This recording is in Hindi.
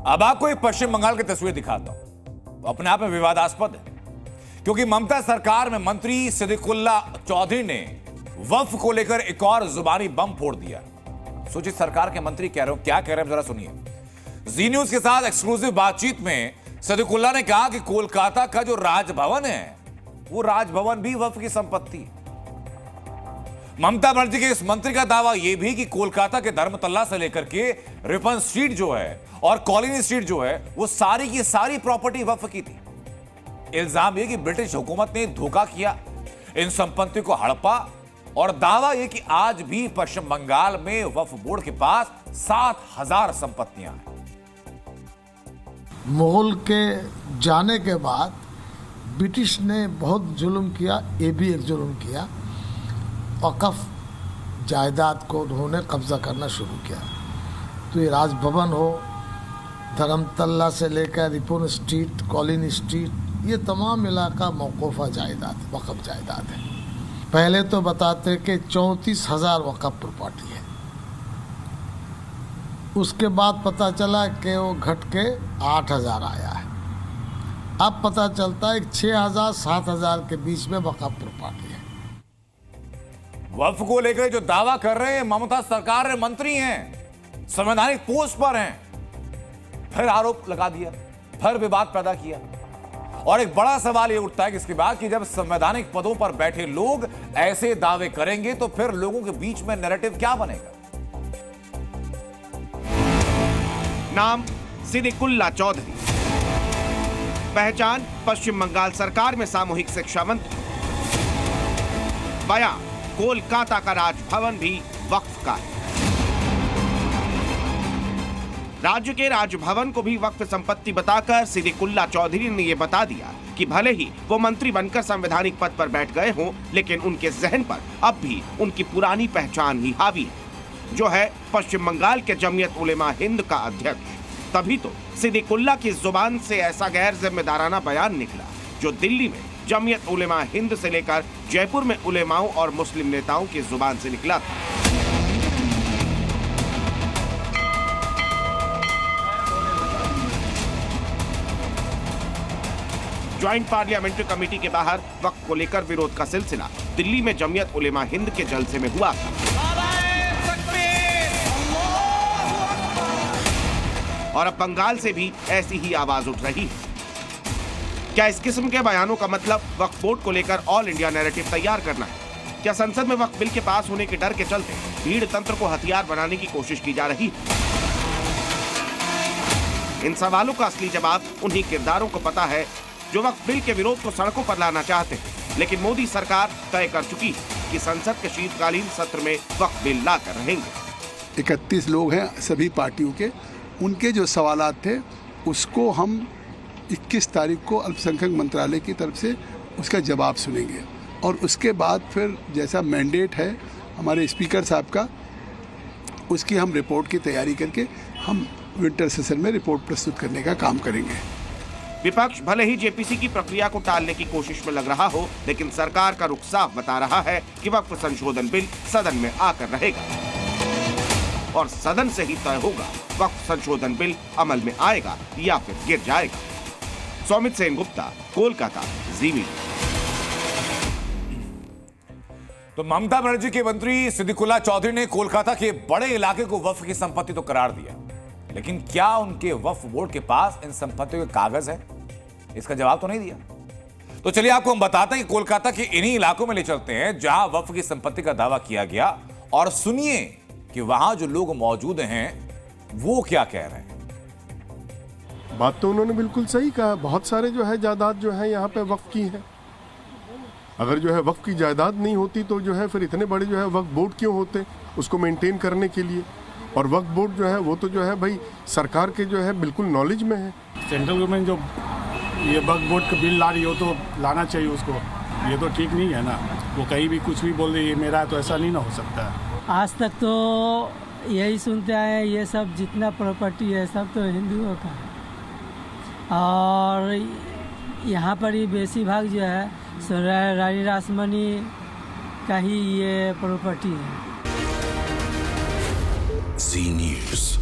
अब आपको एक पश्चिम बंगाल की तस्वीर दिखाता हूं, तो अपने आप में विवादास्पद है, क्योंकि ममता सरकार में मंत्री सिद्दीकुल्ला चौधरी ने वक्फ को लेकर एक और जुबानी बम फोड़ दिया। सोचिए, सरकार के मंत्री कह रहे हो, क्या कह रहे हैं जरा सुनिए। जी न्यूज के साथ एक्सक्लूसिव बातचीत में सिद्दीकुल्ला ने कहा कि कोलकाता का जो राजभवन है, वो राजभवन भी वक्फ की संपत्ति है। ममता बनर्जी के इस मंत्री का दावा यह भी कि कोलकाता के धर्मतल्ला से लेकर के रिपन स्ट्रीट जो है और कॉलोनी स्ट्रीट जो है, वो सारी की सारी प्रॉपर्टी वक्फ की थी। इल्जाम यह कि ब्रिटिश हुकूमत ने धोखा किया, इन संपत्ति को हड़पा, और दावा यह कि आज भी पश्चिम बंगाल में वक्फ बोर्ड के पास 7,000 संपत्तियां हैं। मुगल के जाने के बाद ब्रिटिश ने बहुत जुल्म किया, ये भी एक जुल्म किया। वक़्फ़ जायदाद को उन्होंने कब्जा करना शुरू किया। तो ये राजभवन हो, धर्मतल्ला से लेकर रिपन स्ट्रीट, कॉलोनी स्ट्रीट, ये तमाम इलाका मौकूफ़ा जायदाद, वक़्फ़ जायदाद है। पहले तो बताते कि 34,000 वक़्फ़ प्रॉपर्टी है। उसके बाद पता चला कि वो घट के 8,000 आया है। अब पता चलता है 6,000 7,000 के बीच में वक़्फ़ प्रॉपर्टी है। वक्फ को लेकर जो दावा कर रहे हैं ममता सरकार के मंत्री हैं, संवैधानिक पोस्ट पर हैं, फिर आरोप लगा दिया, फिर विवाद पैदा किया। और एक बड़ा सवाल यह उठता है कि इसके बाद कि जब संवैधानिक पदों पर बैठे लोग ऐसे दावे करेंगे तो फिर लोगों के बीच में नैरेटिव क्या बनेगा। नाम सिद्दीकुल्ला चौधरी, पहचान पश्चिम बंगाल सरकार में सामूहिक शिक्षा मंत्री, बयान कोलकाता का राजभवन भी वक्फ का है। राज्य के राजभवन को भी वक्फ संपत्ति बताकर सिद्दीकुल्ला चौधरी ने यह बता दिया कि भले ही वो मंत्री बनकर संवैधानिक पद पर बैठ गए हों, लेकिन उनके जहन पर अब भी उनकी पुरानी पहचान ही हावी है, जो है पश्चिम बंगाल के जमीयत उलेमा हिंद का अध्यक्ष। तभी तो सिद्दीकुल्ला की जुबान से ऐसा गैर जिम्मेदाराना बयान निकला, जो दिल्ली में जमीयत उलेमा हिंद से लेकर जयपुर में उलेमाओं और मुस्लिम नेताओं की जुबान से निकला था। ज्वाइंट पार्लियामेंट्री कमेटी के बाहर वक्फ को लेकर विरोध का सिलसिला दिल्ली में जमीयत उलेमा हिंद के जलसे में हुआ था। और अब बंगाल से भी ऐसी ही आवाज उठ रही है। क्या इस किस्म के बयानों का मतलब वक्फ बोर्ड को लेकर ऑल इंडिया नैरेटिव तैयार करना है? क्या संसद में वक्फ बिल के पास होने के डर के चलते भीड़ तंत्र को हथियार बनाने की कोशिश की जा रही है? इन सवालों का असली जवाब उन्हीं किरदारों को पता है जो वक्फ बिल के विरोध को सड़कों पर लाना चाहते हैं, लेकिन मोदी सरकार तय कर चुकी है कि संसद के शीतकालीन सत्र में वक्फ बिल लाकर रहेंगे। 31 लोग हैं सभी पार्टियों के, उनके जो सवालात थे उसको हम 21 तारीख को अल्पसंख्यक मंत्रालय की तरफ से उसका जवाब सुनेंगे, और उसके बाद फिर जैसा मैंडेट है हमारे स्पीकर साहब का, उसकी हम रिपोर्ट की तैयारी करके हम विंटर सेशन में रिपोर्ट प्रस्तुत करने का काम करेंगे। विपक्ष भले ही जेपीसी की प्रक्रिया को टालने की कोशिश में लग रहा हो, लेकिन सरकार का रुख साफ बता रहा है कि वक्फ संशोधन बिल सदन में आकर रहेगा, और सदन से ही तय होगा वक्फ संशोधन बिल अमल में आएगा या फिर गिर जाएगा। सौमित सेनगुप्ता, कोलकाता, जी मीडिया। तो ममता बनर्जी के मंत्री सिद्दीकुल्ला चौधरी ने कोलकाता के बड़े इलाके को वक्फ की संपत्ति तो करार दिया, लेकिन क्या उनके वक्फ बोर्ड के पास इन संपत्तियों के कागज है? इसका जवाब तो नहीं दिया। तो चलिए आपको हम बताते हैं कि कोलकाता के इन्हीं इलाकों में ले चलते हैं जहां वक्फ की संपत्ति का दावा किया गया, और सुनिए कि वहां जो लोग मौजूद हैं वो क्या कह रहे हैं। बात तो उन्होंने बिल्कुल सही कहा। बहुत सारे जो है जायदाद जो है यहाँ पे वक्फ की है। अगर जो है वक्फ की जायदाद नहीं होती तो जो है फिर इतने बड़े जो है वक्फ बोर्ड क्यों होते उसको मेंटेन करने के लिए। और वक्फ बोर्ड जो है वो तो जो है भाई सरकार के जो है बिल्कुल नॉलेज में है। सेंट्रल गवर्नमेंट जो ये वक्फ बोर्ड का बिल ला रही हो तो लाना चाहिए उसको, ये तो ठीक नहीं है ना। वो कहीं भी कुछ भी बोल रही है मेरा है, तो ऐसा नहीं ना हो सकता है। आज तक तो यही सुनते आए हैं, ये सब जितना प्रॉपर्टी है सब तो हिंदुओं का है, और यहाँ पर ही बेसी भाग जो है रानी रासमणी का ही ये प्रॉपर्टी है। जी न्यूज़।